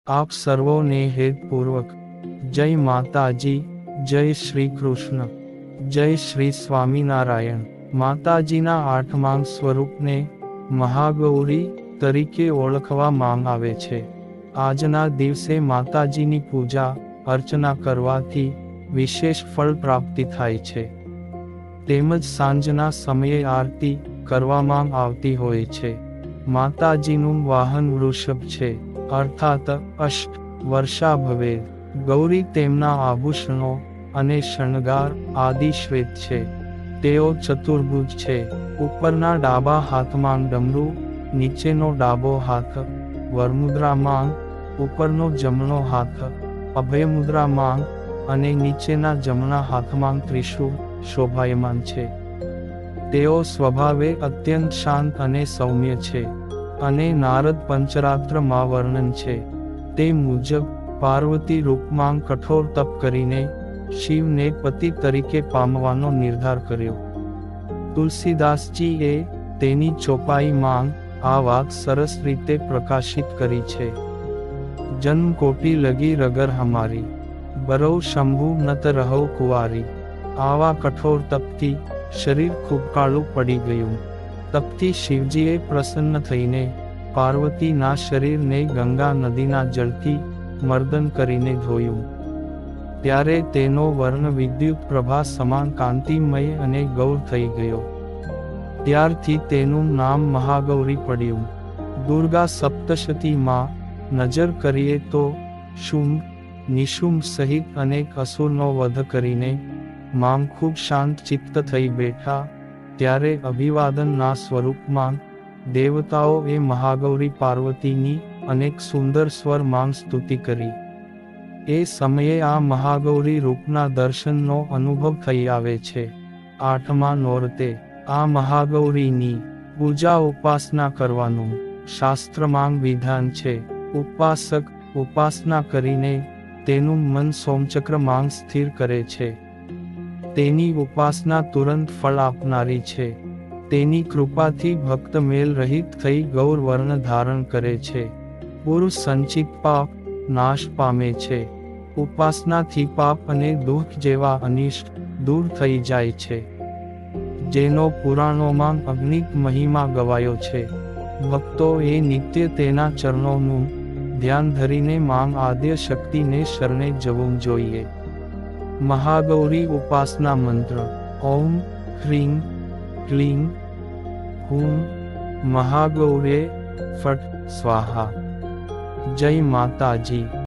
આપ સર્વોને હેતપૂર્વક જય માતાજી, જય શ્રી કૃષ્ણ, જય શ્રી સ્વામિનારાયણ। માતાજીના આઠમા સ્વરૂપને મહાગૌરી તરીકે ઓળખવામાં આવે છે। આજના દિવસે માતાજીની પૂજા અર્ચના કરવાથી વિશેષ ફળ પ્રાપ્તિ થાય છે, તેમજ સાંજના સમયે આરતી કરવામાં આવતી હોય છે। માતાજીનું વાહન વૃષભ છે, અર્થાત અષ્ટ વર્ષા ભવેદ। ગૌરી તેમના આભૂષણો અને શણગાર આદિ શ્વેત છે। તેઓ ચતુર્ભુજ છે, ઉપરના ડાબા હાથમાં ડમરું, નીચેનો ડાબો હાથ વરમુદ્રામાં, ઉપરનો જમણો હાથ અભયમુદ્રામાં અને નીચેના જમણા હાથમાં ત્રિશૂળ શોભાયમાન છે। તેઓ સ્વભાવે અત્યંત શાંત અને સૌમ્ય છે, અને નારદ પંચરાત્રમાં વર્ણન છે તે મુજબ પાર્વતી રૂપમાં કઠોર તપ કરીને શિવને પતિ તરીકે પામવાનો નિર્ધાર કર્યો। તુલસીદાસજીએ તેની ચોપાઈમાં આ વાત સરસ રીતે પ્રકાશિત કરી છે। જન્મ કોટી લગી રગર હમારી, બરૌ શંભુ નત રહો કુંવારી। આવા કઠોર તપથી શરીર ખૂબ કાળું પડી ગયું। તપથી શિવજીએ પ્રસન્ન થઈને પાર્વતીના શરીરને ગંગા નદીના જળથી મર્દન કરીને ધોયું। ત્યારે તેનો વર્ણ વિદ્યુત પ્રભા સમાન કાંતિમય અને ગૌર થઈ ગયો। ત્યારથી તેનું નામ મહાગૌરી પડ્યું। દુર્ગા સપ્તશતીમાં નજર કરીએ તો શુંભ, નિશુંભ સહિત અનેક અસુરનો વધ કરીને માં ખૂબ શાંત ચિત્ત થઈ બેઠા, ત્યારે અભિવાદનના સ્વરૂપમાં દેવતાઓએ મહાગૌરી પાર્વતીની અનેક સુંદર સ્વરમાં સ્તુતિ કરી। એ સમયે આ મહાગૌરી રૂપના દર્શનનો અનુભવ થઈ આવે છે। આઠમા નોરતે આ મહાગૌરીની પૂજા ઉપાસના કરવાનું શાસ્ત્રમાં વિધાન છે। ઉપાસક ઉપાસના કરીને તેનું મન સોમચક્રમાં સ્થિર કરે છે। તેની ઉપાસના તુરંત ફળ આપનારી છે। તેની કૃપાથી ભક્ત મેલ રહિત થઈ ગૌર વર્ણ ધારણ કરે છે। પૂર્વ સંચિત પાપ નાશ પામે છે। ઉપાસનાથી પાપ અને દુઃખ જેવા અનિષ્ટ દૂર થઈ જાય છે, જેનો પુરાણોમાં અગણિત મહિમા ગવાયો છે। ભક્તોએ નિત્ય તેના ચરણોનું ધ્યાન ધરીને માં આદ્ય શક્તિને શરણે જવું જોઈએ। મહાગૌરી ઉપાસના મંત્ર: ઓમ હ્રીં ક્લીં હૂં મહાગૌર્યે ફટ સ્વાહા। જય માતાજી।